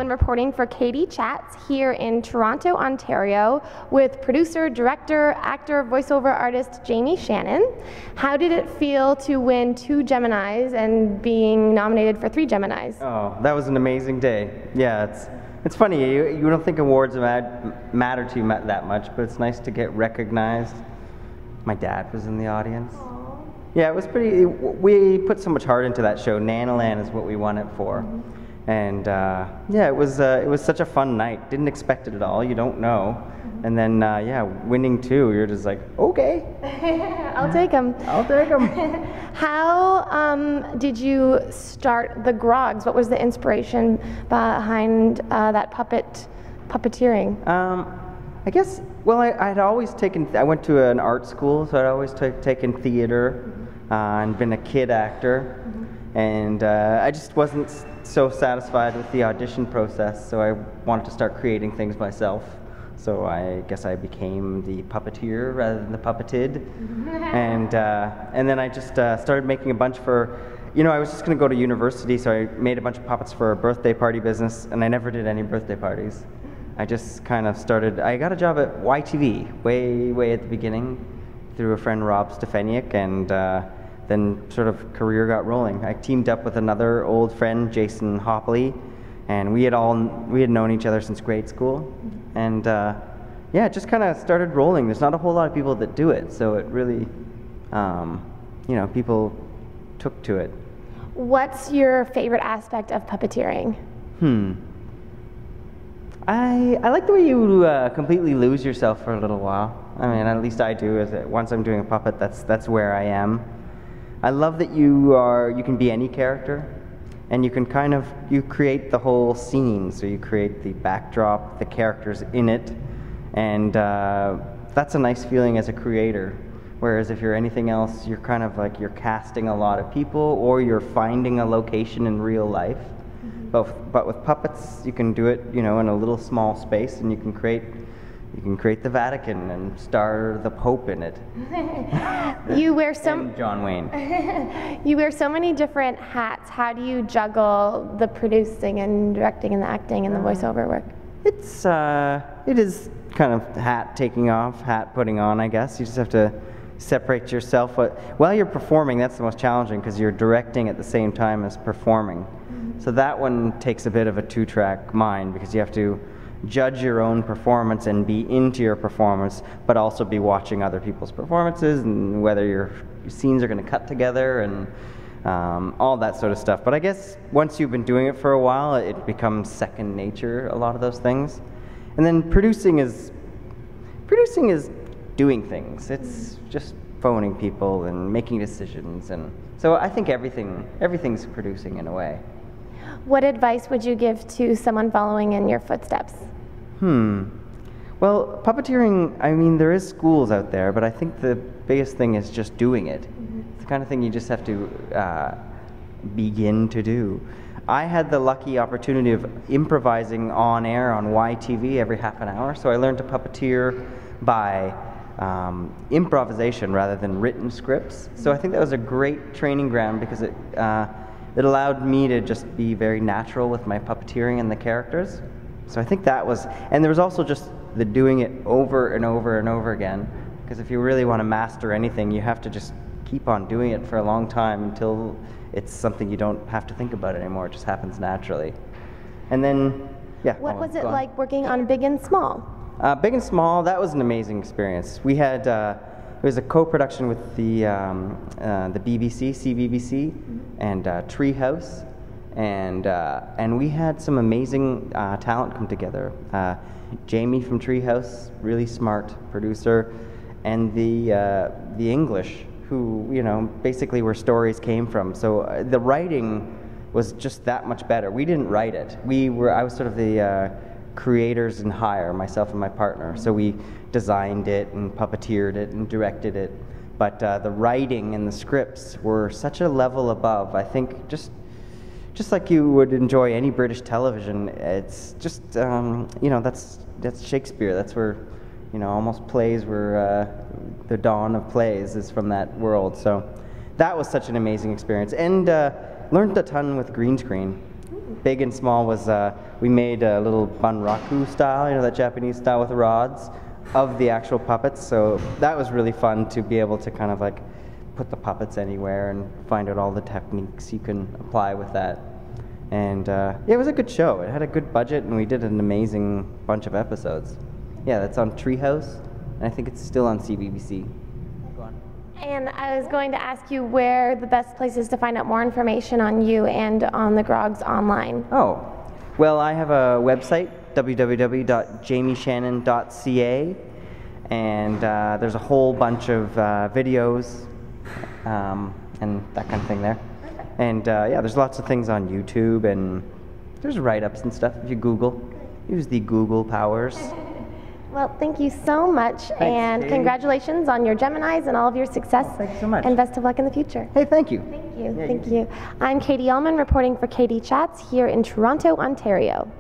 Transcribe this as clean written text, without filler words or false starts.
I'm reporting for Katie Chats here in Toronto, Ontario, with producer, director, actor, voiceover artist Jamie Shannon. How did it feel to win 2 Geminis and being nominated for 3 Geminis? Oh, that was an amazing day. Yeah, it's funny, you don't think awards matter to you that much, but it's nice to get recognized. My dad was in the audience. Yeah, it was pretty, we put so much heart into that show. Nanalan is what we won it for. And yeah, it was such a fun night. Didn't expect it at all, you don't know. And then, yeah, winning 2, you're just like, okay. I'll take them. I'll take them. How did you start the Grogs? What was the inspiration behind that puppeteering? I guess, well, I'd always I went to an art school, so I'd always taken theater and been a kid actor. And I just wasn't so satisfied with the audition process, so I wanted to start creating things myself. So I guess I became the puppeteer rather than the puppeted. And then I just started making a bunch for, you know, I was just going to go to university, so I made a bunch of puppets for a birthday party business, and I never did any birthday parties. I just kind of started, I got a job at YTV way at the beginning through a friend, Rob Stefaniak, and then sort of career got rolling. I teamed up with another old friend, Jason Hopley, and we had known each other since grade school. And yeah, it just kind of started rolling. There's not a whole lot of people that do it, so it really, you know, people took to it. What's your favorite aspect of puppeteering? I like the way you completely lose yourself for a little while. I mean, at least I do. Once I'm doing a puppet, that's where I am. I love that you can be any character, and you can you create the whole scene. So you create the backdrop, the characters in it, and that's a nice feeling as a creator. Whereas if you're anything else, you're kind of like you're casting a lot of people, or you're finding a location in real life. But with puppets, you can do it, you know, in a little small space, and you can create the Vatican and star the Pope in it. You wear and John Wayne. You wear so many different hats. How do you juggle the producing and directing and the acting and the voiceover work? It is kind of hat taking off, hat putting on, I guess. You just have to separate yourself. While you're performing, that's the most challenging because you're directing at the same time as performing. So that one takes a bit of a 2-track mind because you have to judge your own performance and be into your performance, but also be watching other people's performances and whether your scenes are going to cut together and all that sort of stuff. But I guess once you've been doing it for a while, it becomes second nature, a lot of those things. And then producing is doing things. It's just phoning people and making decisions. And so I think everything's producing in a way. What advice would you give to someone following in your footsteps? Well, puppeteering, I mean, there is schools out there, but I think the biggest thing is just doing it. It's the kind of thing you just have to begin to do. I had the lucky opportunity of improvising on air on YTV every half an hour, so I learned to puppeteer by improvisation rather than written scripts. So I think that was a great training ground because it allowed me to just be very natural with my puppeteering and the characters. So I think that was, and there was also just the doing it over and over and over again, because if you really want to master anything, you have to just keep on doing it for a long time until it's something you don't have to think about anymore. It just happens naturally. And then, yeah. What was it like working on Big and Small? Big and Small, that was an amazing experience. We had, it was a co-production with the BBC, CBBC, and Treehouse, and we had some amazing talent come together. Jamie from Treehouse, really smart producer, and the English, who, you know, basically where stories came from. So the writing was just that much better. We didn't write it. I was sort of the creators in hire, myself and my partner. So we designed it and puppeteered it and directed it. But the writing and the scripts were such a level above. I think just like you would enjoy any British television, it's just, you know, that's Shakespeare. That's where, you know, almost plays were, the dawn of plays is from that world. So that was such an amazing experience. And learned a ton with green screen. big and small was we made a little bunraku style, you know, that Japanese style with rods, of the actual puppets. So that was really fun to be able to kind of like put the puppets anywhere and find out all the techniques you can apply with that. And yeah, it was a good show. It had a good budget, and we did an amazing bunch of episodes. Yeah, that's on Treehouse, and I think it's still on CBBC. Go on. And I was going to ask you where the best places to find out more information on you and on the Grogs online. Oh, well, I have a website, www.jamieshannon.ca, and there's a whole bunch of videos and that kind of thing there. And yeah, there's lots of things on YouTube, and there's write-ups and stuff if you Google. Use the Google powers. Well, thank you so much, Thanks, and Katie. Congratulations on your Geminis and all of your success. Thanks so much. And best of luck in the future. Hey, thank you. Thank you. Yeah, Thank you. I'm Katie Uhlmann reporting for Katie Chats here in Toronto, Ontario.